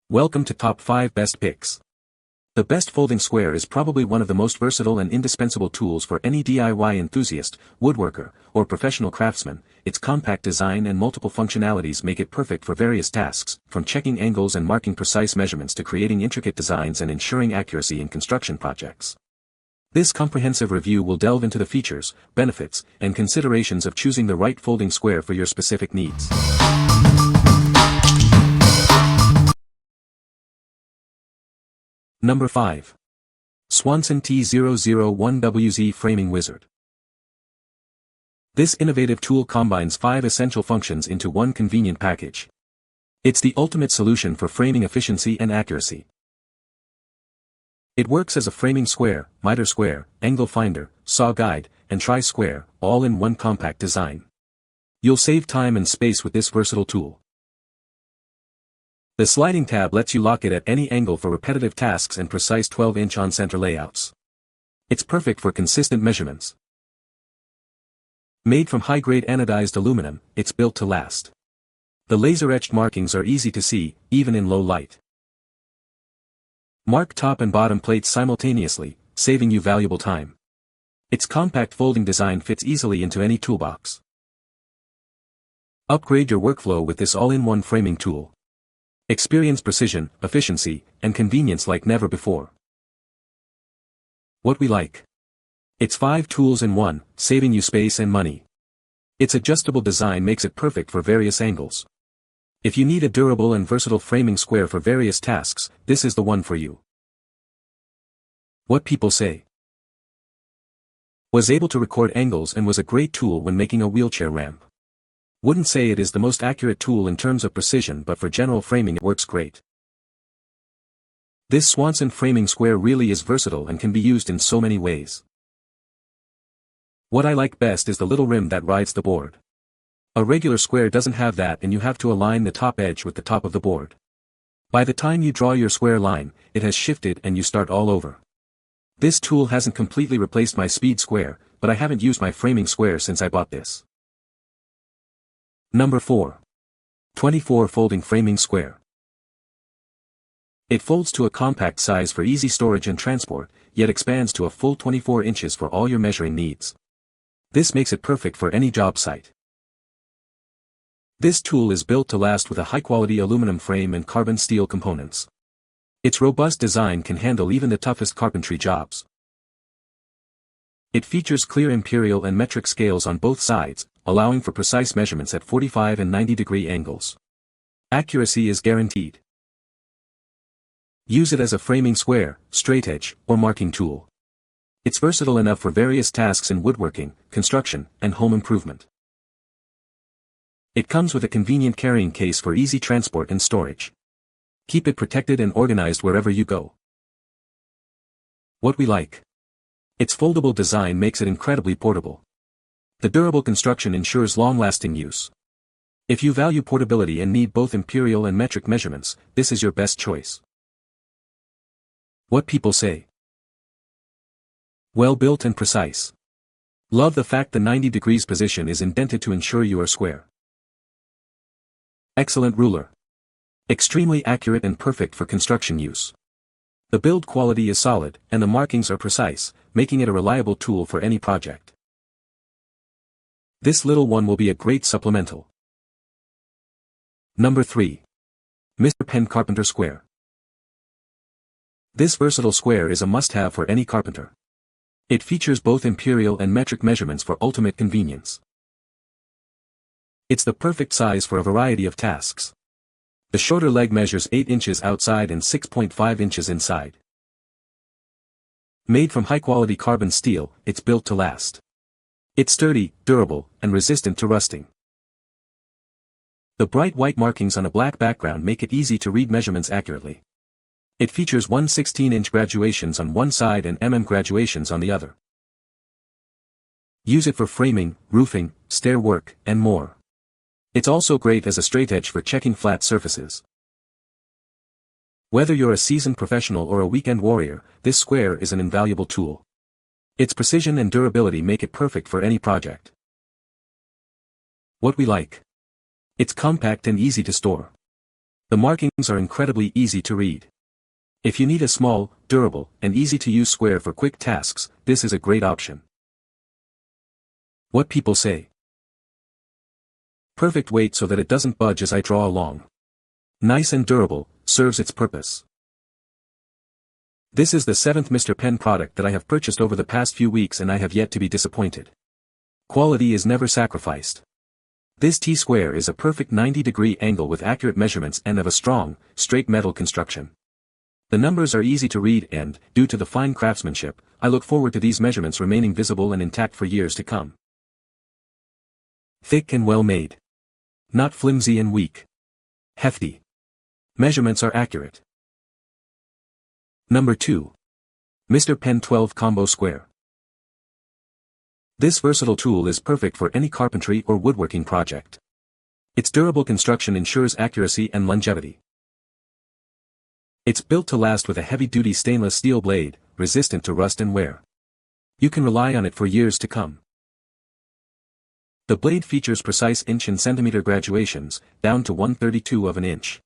Welcome to Top 5 Best Picks. The best folding square is probably one of the most versatile and indispensable tools for any DIY enthusiast, woodworker, or professional craftsman. Its compact design and multiple functionalities make it perfect for various tasks, from checking angles and marking precise measurements to creating intricate designs and ensuring accuracy in construction projects. This comprehensive review will delve into the features, benefits, and considerations of choosing the right folding square for your specific needs. Number 5. Swanson T001WZ Framing Wizard. This innovative tool combines 5 essential functions into one convenient package. It's the ultimate solution for framing efficiency and accuracy. It works as a framing square, miter square, angle finder, saw guide, and tri-square, all in one compact design. You'll save time and space with this versatile tool. The sliding tab lets you lock it at any angle for repetitive tasks and precise 12-inch on-center layouts. It's perfect for consistent measurements. Made from high-grade anodized aluminum, it's built to last. The laser-etched markings are easy to see, even in low light. Mark top and bottom plates simultaneously, saving you valuable time. Its compact folding design fits easily into any toolbox. Upgrade your workflow with this all-in-one framing tool. Experience precision, efficiency, and convenience like never before. What we like. It's 5 tools in one, saving you space and money. Its adjustable design makes it perfect for various angles. If you need a durable and versatile framing square for various tasks, this is the one for you. What people say. Was able to record angles and was a great tool when making a wheelchair ramp. Wouldn't say it is the most accurate tool in terms of precision, but for general framing it works great. This Swanson framing square really is versatile and can be used in so many ways. What I like best is the little rim that rides the board. A regular square doesn't have that, and you have to align the top edge with the top of the board. By the time you draw your square line, it has shifted and you start all over. This tool hasn't completely replaced my speed square, but I haven't used my framing square since I bought this. Number 4. 24 Folding Framing Square. It folds to a compact size for easy storage and transport, yet expands to a full 24 inches for all your measuring needs. This makes it perfect for any job site. This tool is built to last with a high-quality aluminum frame and carbon steel components. Its robust design can handle even the toughest carpentry jobs. It features clear imperial and metric scales on both sides, allowing for precise measurements at 45 and 90-degree angles. Accuracy is guaranteed. Use it as a framing square, straightedge, or marking tool. It's versatile enough for various tasks in woodworking, construction, and home improvement. It comes with a convenient carrying case for easy transport and storage. Keep it protected and organized wherever you go. What we like. Its foldable design makes it incredibly portable. The durable construction ensures long-lasting use. If you value portability and need both imperial and metric measurements, this is your best choice. What people say. Well built and precise. Love the fact the 90 degrees position is indented to ensure you are square. Excellent ruler. Extremely accurate and perfect for construction use. The build quality is solid, and the markings are precise, making it a reliable tool for any project. This little one will be a great supplemental. Number 3. Mr. Penn Carpenter Square. This versatile square is a must-have for any carpenter. It features both imperial and metric measurements for ultimate convenience. It's the perfect size for a variety of tasks. The shorter leg measures 8 inches outside and 6.5 inches inside. Made from high-quality carbon steel, it's built to last. It's sturdy, durable, and resistant to rusting. The bright white markings on a black background make it easy to read measurements accurately. It features 1/16-inch graduations on one side and graduations on the other. Use it for framing, roofing, stair work, and more. It's also great as a straightedge for checking flat surfaces. Whether you're a seasoned professional or a weekend warrior, this square is an invaluable tool. Its precision and durability make it perfect for any project. What we like. It's compact and easy to store. The markings are incredibly easy to read. If you need a small, durable, and easy-to-use square for quick tasks, this is a great option. What people say. Perfect weight so that it doesn't budge as I draw along. Nice and durable, serves its purpose. This is the 7th Mr. Pen product that I have purchased over the past few weeks and I have yet to be disappointed. Quality is never sacrificed. This T-square is a perfect 90-degree angle with accurate measurements and of a strong, straight metal construction. The numbers are easy to read and, due to the fine craftsmanship, I look forward to these measurements remaining visible and intact for years to come. Thick and well made. Not flimsy and weak. Hefty. Measurements are accurate. Number 2. Mr. Pen 12 Combo Square. This versatile tool is perfect for any carpentry or woodworking project. Its durable construction ensures accuracy and longevity. It's built to last with a heavy-duty stainless steel blade, resistant to rust and wear. You can rely on it for years to come. The blade features precise inch and centimeter graduations, down to 1/32 of an inch,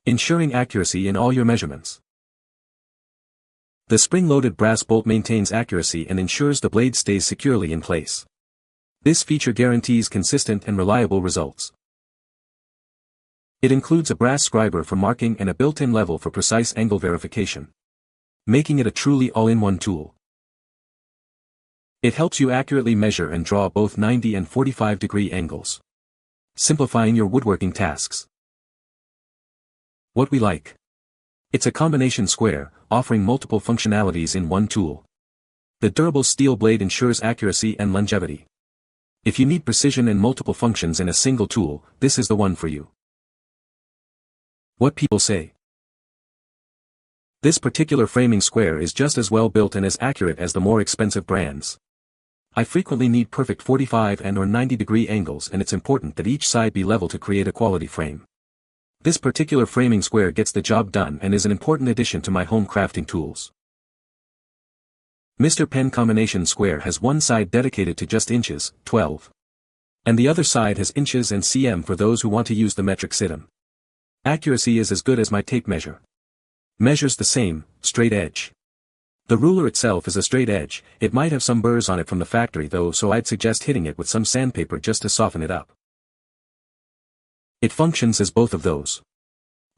ensuring accuracy in all your measurements. The spring-loaded brass bolt maintains accuracy and ensures the blade stays securely in place. This feature guarantees consistent and reliable results. It includes a brass scriber for marking and a built-in level for precise angle verification, making it a truly all-in-one tool. It helps you accurately measure and draw both 90 and 45-degree angles, simplifying your woodworking tasks. What we like. It's a combination square, offering multiple functionalities in one tool. The durable steel blade ensures accuracy and longevity. If you need precision and multiple functions in a single tool, this is the one for you. What people say. This particular framing square is just as well built and as accurate as the more expensive brands. I frequently need perfect 45 and/or 90-degree angles, and it's important that each side be level to create a quality frame. This particular framing square gets the job done and is an important addition to my home crafting tools. Mr. Pen Combination Square has one side dedicated to just inches, 12. And the other side has inches and cm for those who want to use the metric system. Accuracy is as good as my tape measure. Measures the same, straight edge. The ruler itself is a straight edge. It might have some burrs on it from the factory though, so I'd suggest hitting it with some sandpaper just to soften it up. It functions as both of those.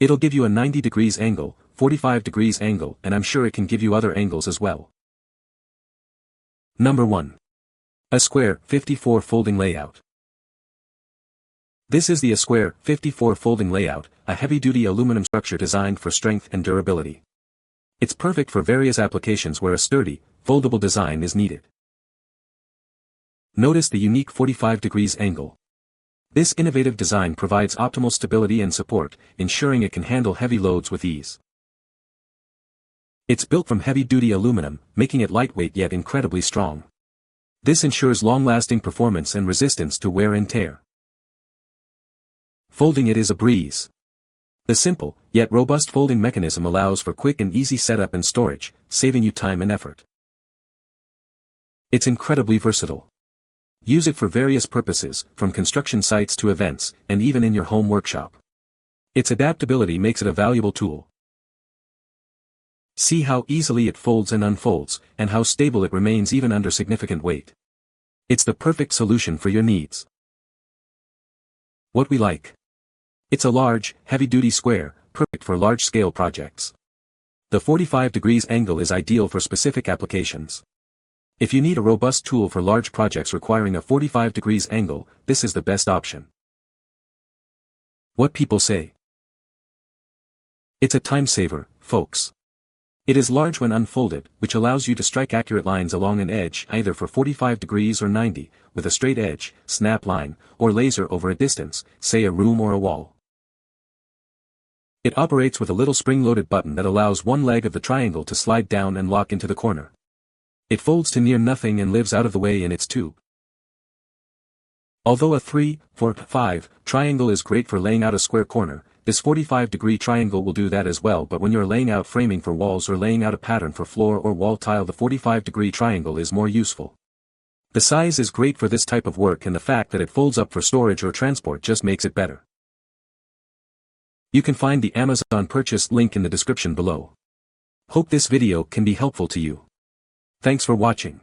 It'll give you a 90 degrees angle, 45 degrees angle, and I'm sure it can give you other angles as well. Number 1. A square 54 folding layout. This is the A Square 54 folding layout, a heavy-duty aluminum structure designed for strength and durability. It's perfect for various applications where a sturdy, foldable design is needed. Notice the unique 45 degrees angle. This innovative design provides optimal stability and support, ensuring it can handle heavy loads with ease. It's built from heavy-duty aluminum, making it lightweight yet incredibly strong. This ensures long-lasting performance and resistance to wear and tear. Folding it is a breeze. The simple, yet robust folding mechanism allows for quick and easy setup and storage, saving you time and effort. It's incredibly versatile. Use it for various purposes, from construction sites to events, and even in your home workshop. Its adaptability makes it a valuable tool. See how easily it folds and unfolds, and how stable it remains even under significant weight. It's the perfect solution for your needs. What we like. It's a large, heavy-duty square, perfect for large-scale projects. The 45 degrees angle is ideal for specific applications. If you need a robust tool for large projects requiring a 45 degrees angle, this is the best option. What people say. It's a time saver, folks. It is large when unfolded, which allows you to strike accurate lines along an edge either for 45 degrees or 90, with a straight edge, snap line, or laser over a distance, say a room or a wall. It operates with a little spring-loaded button that allows one leg of the triangle to slide down and lock into the corner. It folds to near nothing and lives out of the way in its tube. Although a 3, 4, 5 triangle is great for laying out a square corner, this 45-degree triangle will do that as well, but when you're laying out framing for walls or laying out a pattern for floor or wall tile, the 45-degree triangle is more useful. The size is great for this type of work, and the fact that it folds up for storage or transport just makes it better. You can find the Amazon purchase link in the description below. Hope this video can be helpful to you. Thanks for watching.